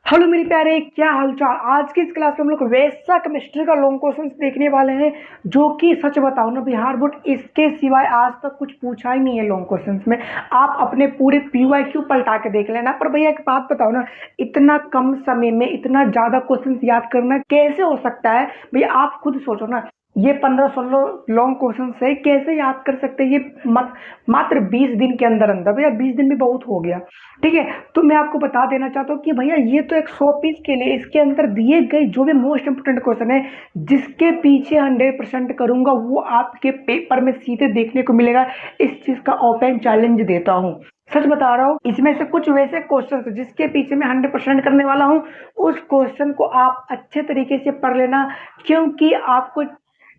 Hello मेरे प्यारे, क्या हालचाल। आज की इस क्लास में हम लोग वैसा केमिस्ट्री का लॉन्ग क्वेश्चन देखने वाले हैं जो कि सच बताओ ना, बिहार बोर्ड इसके सिवाय आज तक कुछ पूछा ही नहीं है लॉन्ग क्वेश्चंस में। आप अपने पूरे PYQ पलटा के देख लेना। पर भैया एक बात बताओ ना, इतना कम समय में इतना ज्यादा क्वेश्चन याद करना कैसे हो सकता है भैया? आप खुद सोचो ना, ये 15-16 लॉन्ग क्वेश्चन है, कैसे याद कर सकते हैं ये मात्र 20 दिन के अंदर अंदर। भैया 20 दिन भी बहुत हो गया, ठीक है। तो मैं आपको बता देना चाहता हूँ कि भैया ये तो एक 100 पीस के लिए इसके अंदर दिए गए जो भी मोस्ट इंपोर्टेंट क्वेश्चन है, जिसके पीछे 100% करूंगा वो आपके पेपर में सीधे देखने को मिलेगा। इस चीज का ओपन चैलेंज देता हूँ, सच बता रहा हूँ। इसमें से कुछ वैसे क्वेश्चन जिसके पीछे मैं 100% करने वाला हूँ, उस क्वेश्चन को आप अच्छे तरीके से पढ़ लेना, क्योंकि आपको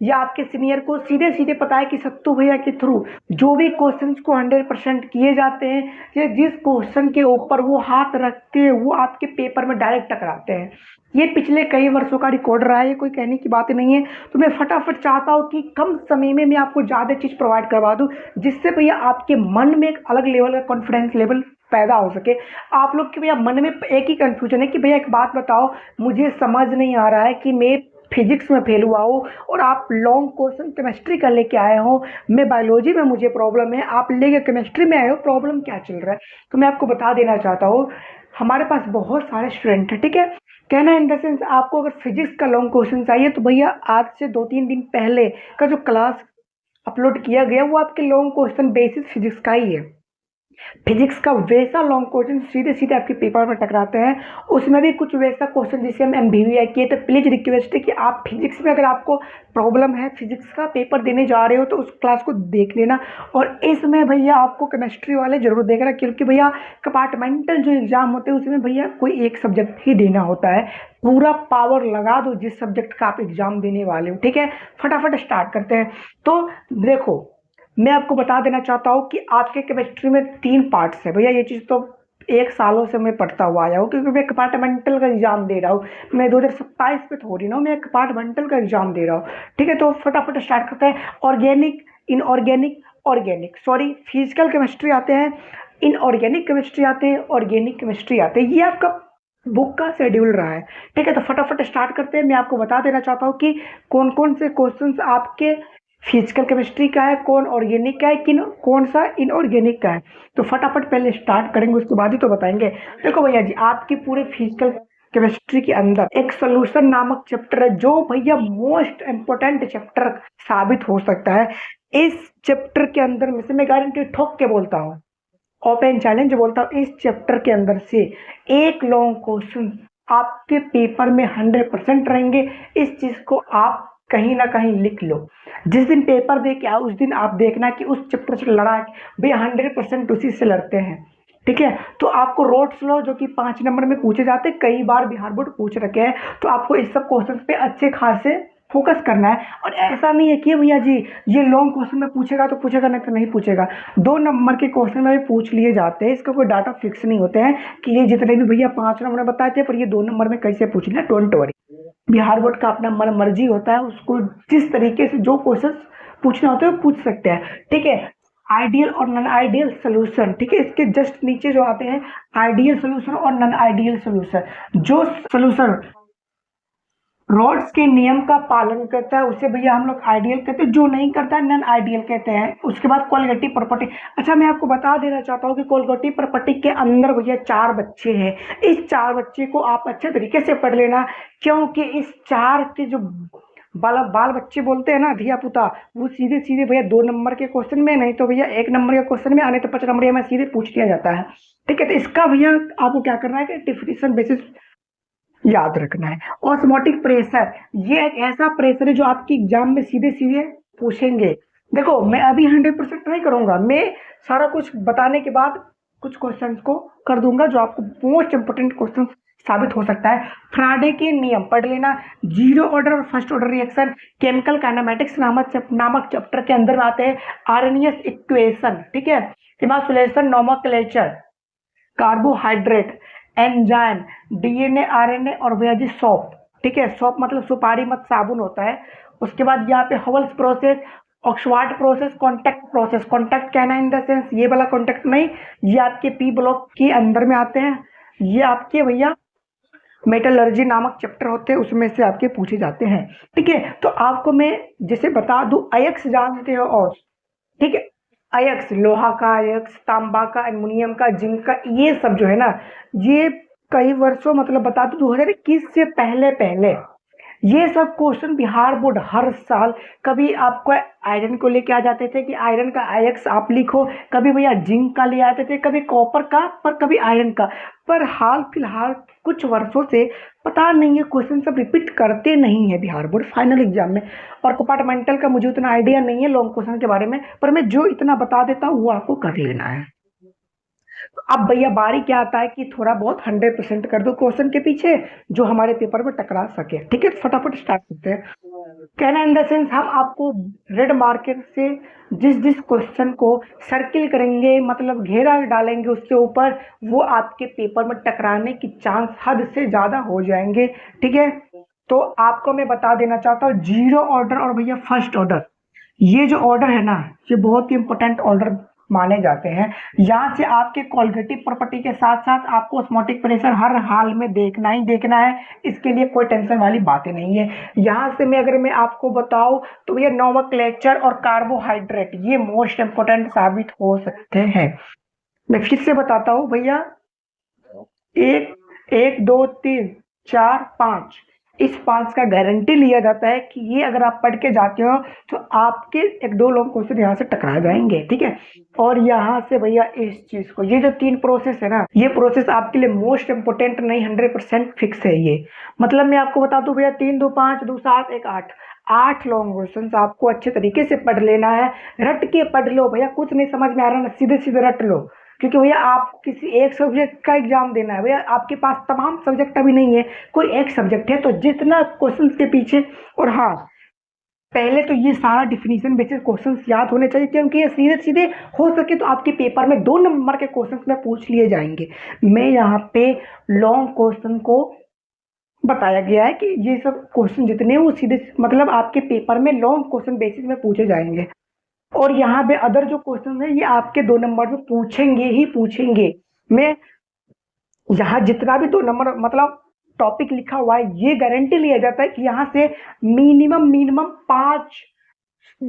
या आपके सीनियर को सीधे सीधे पता है कि सत्तू भैया के थ्रू जो भी क्वेश्चंस को 100% किए जाते हैं, या जिस क्वेश्चन के ऊपर वो हाथ रखते हैं वो आपके पेपर में डायरेक्ट टकराते हैं। ये पिछले कई वर्षों का रिकॉर्ड रहा है, ये कोई कहने की बात नहीं है। तो मैं फटाफट चाहता हूँ कि कम समय में मैं आपको ज़्यादा चीज़ प्रोवाइड करवा दूँ, जिससे भैया आपके मन में एक अलग लेवल का कॉन्फिडेंस लेवल पैदा हो सके। आप लोग के भैया मन में एक ही कंफ्यूजन है कि भैया एक बात बताओ, मुझे समझ नहीं आ रहा है कि मैं फिजिक्स में फेल हुआ हूँ और आप लॉन्ग क्वेश्चन केमिस्ट्री का लेके आए हो, मैं बायोलॉजी में मुझे प्रॉब्लम है, आप लेके केमिस्ट्री में आए हो, प्रॉब्लम क्या चल रहा है? तो मैं आपको बता देना चाहता हूँ, हमारे पास बहुत सारे स्टूडेंट हैं, ठीक है। कहना इन द सेंस, आपको अगर फिजिक्स का लॉन्ग क्वेश्चन चाहिए तो भैया आज से 2-3 दिन पहले का जो क्लास अपलोड किया गया वो आपके लॉन्ग क्वेश्चन बेसिस फिजिक्स का ही है। फिजिक्स का वैसा लॉन्ग क्वेश्चन सीधे सीधे आपके पेपर में टकराते हैं, उसमें भी कुछ वैसा क्वेश्चन जिसे हम MBVI किए। तो प्लीज रिक्वेस्ट है कि आप फिजिक्स में अगर आपको प्रॉब्लम है, फिजिक्स का पेपर देने जा रहे हो, तो उस क्लास को देख लेना। और इसमें भैया आपको केमिस्ट्री वाले जरूर देखना, क्योंकि भैया कंपार्टमेंटल जो एग्जाम होते हैं उसमें भैया कोई एक सब्जेक्ट ही देना होता है। पूरा पावर लगा दो जिस सब्जेक्ट का आप एग्जाम देने वाले हो, ठीक है। फटाफट स्टार्ट करते हैं। तो देखो, मैं आपको बता देना चाहता हूँ कि आपके केमिस्ट्री में 3 पार्ट्स है भैया। ये चीज़ तो एक सालों से मैं पढ़ता हुआ आया हूँ, क्योंकि मैं कंपार्टमेंटल का एग्जाम दे रहा हूँ। मैं 2027 पे थोड़ी ना, मैं कंपार्टमेंटल का एग्जाम दे रहा हूँ, ठीक है। तो फटाफट स्टार्ट करते हैं। Organic, inorganic, organic, sorry, physical chemistry आते हैं, इनऑर्गेनिक केमिस्ट्री आते हैं, ऑर्गेनिक केमिस्ट्री आते हैं। ये आपका बुक का शेड्यूल रहा है, ठीक है। तो फटाफट स्टार्ट करते हैं। मैं आपको बता देना चाहता हूँ कि कौन कौन से क्वेश्चंस आपके फिजिकल केमिस्ट्री का है, कौन ऑर्गेनिक का है, किन कौन सा इनऑर्गेनिक का है। तो फटाफट पहले स्टार्ट करेंगे, उसके बाद ही तो बताएंगे। देखो भैया जी, आपकी पूरे फिजिकल केमिस्ट्री के अंदर एक सोल्यूशन नामक चैप्टर है, जो भैया मोस्ट इंपोर्टेंट चैप्टर साबित हो सकता है। इस चैप्टर के अंदर में से मैं गारंटी ठोक के बोलता हूँ, ओपन चैलेंज बोलता हूँ, इस चैप्टर के अंदर से एक लॉन्ग क्वेश्चन आपके पेपर में 100% रहेंगे। इस चीज को आप कहीं ना कहीं लिख लो। जिस दिन पेपर दे के आओ उस दिन आप देखना कि उस चैप्टर से लड़ा भैया 100% उसी से लड़ते हैं, ठीक है। तो आपको रोड्स लॉ जो कि 5 नंबर में पूछे जाते हैं, कई बार बिहार बोर्ड पूछ रखे हैं, तो आपको इस सब क्वेश्चन पे अच्छे खासे फोकस करना है। और ऐसा नहीं है कि भैया जी ये लॉन्ग क्वेश्चन में पूछेगा तो पूछेगा, नहीं तो नहीं पूछेगा। 2 नंबर के क्वेश्चन में भी पूछ लिए जाते हैं, इसका कोई डाटा फिक्स नहीं होते हैं कि ये जितने भी भैया 5 नंबर में बताए थे, पर ये 2 नंबर में कैसे पूछ लिया। डोंट वरी, बिहार बोर्ड का अपना मन मर्जी होता है, उसको जिस तरीके से जो क्वेश्चन पूछना होता है वो पूछ सकते हैं, ठीक है। आइडियल और नॉन आइडियल सोल्यूशन, ठीक है। इसके जस्ट नीचे जो आते हैं आइडियल सोल्यूशन और नॉन आइडियल सोल्यूशन। जो सोल्यूशन रॉड्स के नियम का पालन करता है उसे भैया हम लोग आइडियल कहते हैं, जो नहीं करता है नॉन आइडियल कहते हैं। उसके बाद कोलगेटिव प्रॉपर्टी। अच्छा, मैं आपको बता देना चाहता हूँ कि कोलगेटिव प्रॉपर्टी के अंदर भैया 4 बच्चे हैं। इस 4 बच्चे को आप अच्छे तरीके से पढ़ लेना, क्योंकि इस 4 के जो बाल बाल बच्चे बोलते हैं ना, धिया पुता, वो सीधे सीधे भैया 2 नंबर के क्वेश्चन में, नहीं तो भैया 1 नंबर के क्वेश्चन में, आने तो 5 नंबर में सीधे पूछ लिया जाता है, ठीक है। तो इसका भैया आपको क्या करना है कि डिफिनेशन बेसिस याद रखना है। ऑस्मोटिक प्रेशर, ये एक ऐसा प्रेशर है जो आपकी एग्जाम में सीधे सीधे पूछेंगे। देखो, मैं अभी 100% नहीं करूंगा, मैं सारा कुछ बताने के बाद कुछ क्वेश्चंस को कर दूंगा जो आपको मोस्ट इंपोर्टेंट क्वेश्चन साबित हो सकता है। फ्राडे के नियम पढ़ लेना। जीरो ऑर्डर और first order reaction chemical kinematics नामक चैप्टर के अंदर आते हैं। आरएनएस इक्वेशन, ठीक है। इमासुलेशन, nomenclature, carbohydrate, enzyme, DNA, RNA और भैया जी सॉप, ठीक है। सॉप मतलब सुपारी मत साबुन होता है। उसके बाद यहाँ पे Haber's process, Oxford process, contact process. Contact कहना इन द सेंस ये वाला कॉन्टैक्ट नहीं, ये आपके P ब्लॉक के अंदर में आते हैं। ये आपके भैया मेटलर्जी नामक चैप्टर होते हैं, उसमें से आपके पूछे जाते हैं। ठीक है, तो आपको मैं जैसे बता दूं, अयस्क जानते हो, और ठीक है, अयस्क लोहा का, अयस्क तांबा का, एल्युमिनियम का, जिंक का, ये सब जो है ना, ये कई वर्षों मतलब बता दूं 2021 से पहले पहले ये सब क्वेश्चन बिहार बोर्ड हर साल, कभी आपको आयरन को लेके आ जाते थे कि आयरन का आयक्स आप लिखो, कभी भैया जिंक का ले आते थे, कभी कॉपर का, पर कभी आयरन का। पर हाल फिलहाल कुछ वर्षों से पता नहीं है क्वेश्चन सब रिपीट करते नहीं है बिहार बोर्ड फाइनल एग्जाम में। और कंपार्टमेंटल का मुझे उतना आइडिया नहीं है लॉन्ग क्वेश्चन के बारे में, पर मैं जो इतना बता देता हूँ वो आपको कर लेना है। अब भैया बारी क्या आता है कि थोड़ा बहुत 100% कर दो क्वेश्चन के पीछे जो हमारे पेपर में टकरा सके। ठीक है, फटाफट स्टार्ट करते हैं। कहना इन द सेंस, हम आपको रेड मार्कर से जिस जिस क्वेश्चन को सर्किल करेंगे, मतलब घेरा डालेंगे उसके ऊपर, वो आपके पेपर में टकराने की चांस हद से ज़्यादा हो जाएंगे। ठीक है, तो आपको मैं बता देना चाहता हूँ, जीरो ऑर्डर और भैया फर्स्ट ऑर्डर, ये जो ऑर्डर है ना, ये बहुत ही इंपॉर्टेंट ऑर्डर माने जाते हैं। यहाँ से आपके कोलिगेटिव प्रॉपर्टी के साथ साथ आपको ऑस्मोटिक प्रेशर हर हाल में देखना ही देखना है, इसके लिए कोई टेंशन वाली बातें नहीं है। यहाँ से मैं आपको बताऊं तो भैया नोमेनक्लेचर और कार्बोहाइड्रेट ये मोस्ट इंपोर्टेंट साबित हो सकते हैं। मैं फिर से बताता हूँ भैया, एक एक दो तीन चार पाँच, इस पांच का गारंटी लिया जाता है कि ये अगर आप पढ़ के जाते हो तो आपके एक दो लोग क्वेश्चन यहाँ से टकरा जाएंगे। ठीक है, और यहाँ से भैया इस चीज को, ये जो तीन प्रोसेस है ना, ये प्रोसेस आपके लिए मोस्ट इंपोर्टेंट नहीं, 100% फिक्स है ये। मतलब मैं आपको बता दूं भैया, 3 2 5 2 7 1 8, 8 लॉन्ग क्वेश्चन आपको अच्छे तरीके से पढ़ लेना है। रट के पढ़ लो भैया, कुछ नहीं समझ में आ रहा ना, सीधे सीधे रट लो, क्योंकि भैया आप किसी एक सब्जेक्ट का एग्जाम देना है, भैया आपके पास तमाम सब्जेक्ट अभी नहीं है, कोई एक सब्जेक्ट है, तो जितना क्वेश्चन के पीछे। और हाँ, पहले तो ये सारा डिफिनीशन बेसिस क्वेश्चंस याद होने चाहिए, क्योंकि ये सीधे सीधे हो सके तो आपके पेपर में 2 नंबर के क्वेश्चंस में पूछ लिए जाएंगे। मैं यहाँ पे लॉन्ग क्वेश्चन को बताया गया है कि ये सब क्वेश्चन जितने वो सीधे मतलब आपके पेपर में लॉन्ग क्वेश्चन बेसिस में पूछे जाएंगे। और यहाँ पे अदर जो क्वेश्चन है ये आपके 2 नंबर में पूछेंगे ही पूछेंगे। मैं यहाँ जितना भी 2 नंबर मतलब टॉपिक लिखा हुआ है, ये गारंटी लिया जाता है कि यहाँ से मिनिमम 5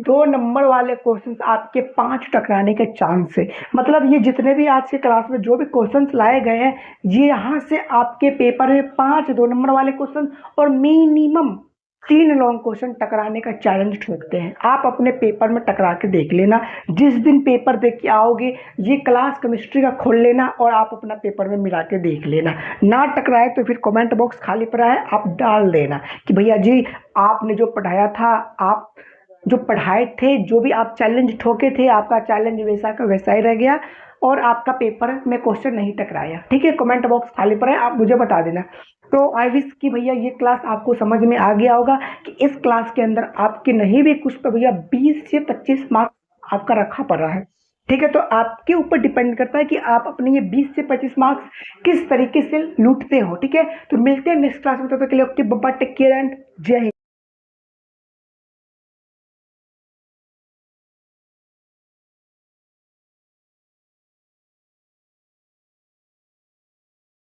2 नंबर वाले क्वेश्चंस आपके 5 टकराने के चांस है। मतलब ये जितने भी आज के क्लास में जो भी क्वेश्चंस लाए गए हैं, ये यहाँ से आपके पेपर में 5 2 नंबर वाले क्वेश्चन और मिनिमम 3 लॉन्ग क्वेश्चन टकराने का चैलेंज ठोकते हैं। आप अपने पेपर में टकरा के देख लेना, जिस दिन पेपर देख के आओगे ये क्लास केमिस्ट्री का खोल लेना और आप अपना पेपर में मिला के देख लेना। ना टकराए तो फिर कमेंट बॉक्स खाली पड़ा है, आप डाल देना कि भैया जी आपने जो पढ़ाया था, आप जो पढ़ाए थे, जो भी आप चैलेंज ठोके थे, आपका चैलेंज वैसा का वैसा ही रह गया और आपका पेपर में क्वेश्चन नहीं टकराया। ठीक है, कमेंट बॉक्स खाली पड़ा है, आप मुझे बता देना। तो आई विश कि भैया ये क्लास आपको समझ में आ गया होगा कि इस क्लास के अंदर आपके नहीं भी कुछ तो भैया 20 से 25 मार्क्स आपका रखा पड़ रहा है। ठीक है, तो आपके ऊपर डिपेंड करता है कि आप अपने ये 20 से 25 मार्क्स किस तरीके से लूटते हो। ठीक है, तो मिलते हैं नेक्स्ट क्लास में, तब तक के लिए okay, bye, take care and जय हिंद।